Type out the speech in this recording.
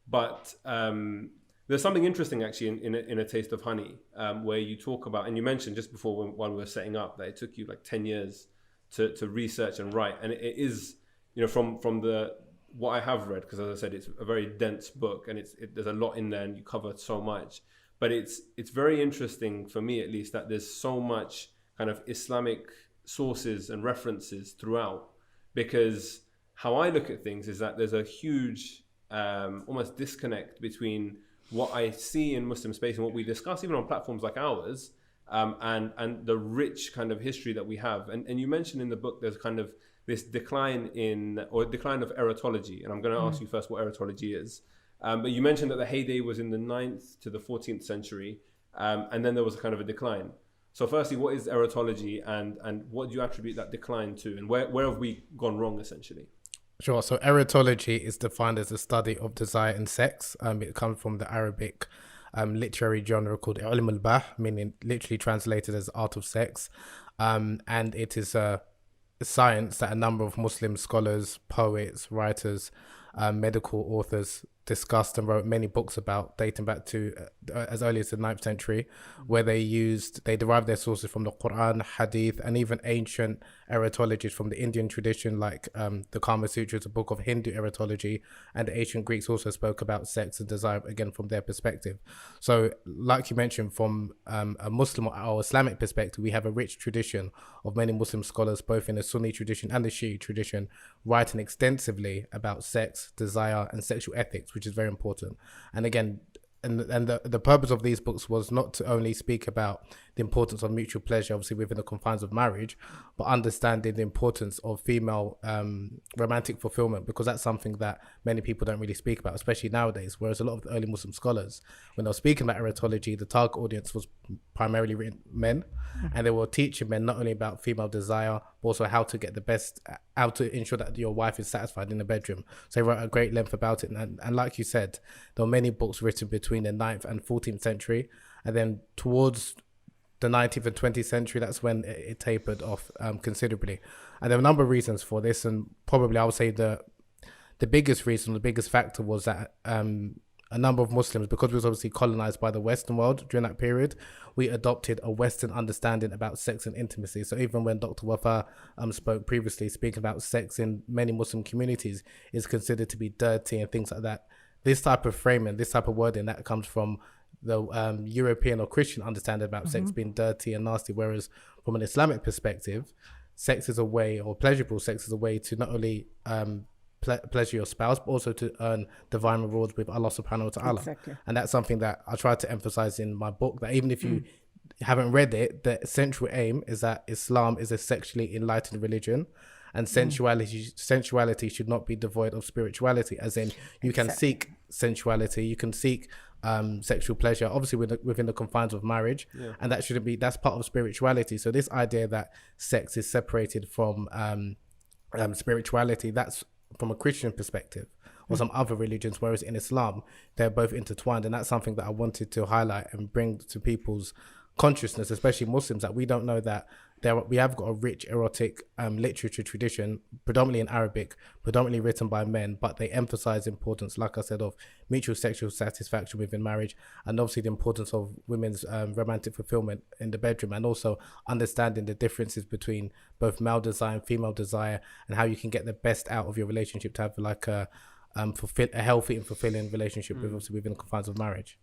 But there's something interesting actually in a Taste of Honey, where you talk about, and you mentioned just before while we were setting up, that it took you like 10 years to research and write. And it is, from the what I have read, because as I said, it's a very dense book, and there's a lot in there, and you cover so much. But it's very interesting for me, at least, that there's so much kind of Islamic sources and references throughout, because how I look at things is that there's a huge almost disconnect between what I see in Muslim space and what we discuss even on platforms like ours, and the rich kind of history that we have. And you mentioned in the book there's kind of this decline of erotology, and I'm going to ask you first what erotology is. But you mentioned that the heyday was in the 9th to the 14th century, and then there was a kind of a decline. So firstly, what is erotology, and what do you attribute that decline to, and where have we gone wrong, essentially? Sure. So erotology is defined as the study of desire and sex. It comes from the Arabic literary genre called ilm al-bah, meaning literally translated as art of sex. And it is a science that a number of Muslim scholars, poets, writers, medical authors discussed and wrote many books about, dating back to as early as the 9th century, where they derived their sources from the Quran, Hadith, and even ancient erotologies from the Indian tradition, like the Kama Sutra is a book of Hindu erotology, and the ancient Greeks also spoke about sex and desire, again from their perspective. So like you mentioned, from a Muslim or Islamic perspective, we have a rich tradition of many Muslim scholars, both in the Sunni tradition and the Shi'i tradition, writing extensively about sex, desire, and sexual ethics, which is very important. And again, the purpose of these books was not to only speak about the importance of mutual pleasure, obviously within the confines of marriage, but understanding the importance of female romantic fulfillment, because that's something that many people don't really speak about, especially nowadays. Whereas a lot of the early Muslim scholars, when they were speaking about erotology, the target audience was primarily men, and they were teaching men not only about female desire, but also how to get the best, how to ensure that your wife is satisfied in the bedroom. So they wrote a great length about it. And like you said, there were many books written between the 9th and 14th century. And then towards the 19th and 20th century, that's when it tapered off considerably. And there are a number of reasons for this. And probably I would say the biggest reason, the biggest factor was that a number of Muslims, because we was obviously colonized by the Western world during that period, we adopted a Western understanding about sex and intimacy. So even when Dr. Wafa spoke previously, speaking about sex in many Muslim communities is considered to be dirty and things like that. This type of framing, this type of wording, that comes from the European or Christian understanding about sex being dirty and nasty, whereas from an Islamic perspective, sex is a way, or pleasurable sex is a way to not only pleasure your spouse, but also to earn divine rewards with Allah subhanahu wa ta'ala. Exactly. And that's something that I try to emphasize in my book, that even if you haven't read it, the central aim is that Islam is a sexually enlightened religion, and sensuality should not be devoid of spirituality, as in you can seek sensuality, you can seek sexual pleasure, obviously within the confines of marriage, and that shouldn't be, that's part of spirituality. So this idea that sex is separated from spirituality, that's from a Christian perspective or some other religions, whereas in Islam they're both intertwined. And that's something that I wanted to highlight and bring to people's consciousness, especially Muslims, that we don't know that we have got a rich erotic literature tradition, predominantly in Arabic, predominantly written by men, but they emphasize importance, like I said, of mutual sexual satisfaction within marriage, and obviously the importance of women's romantic fulfillment in the bedroom, and also understanding the differences between both male desire and female desire, and how you can get the best out of your relationship to have like a healthy and fulfilling relationship within the confines of marriage.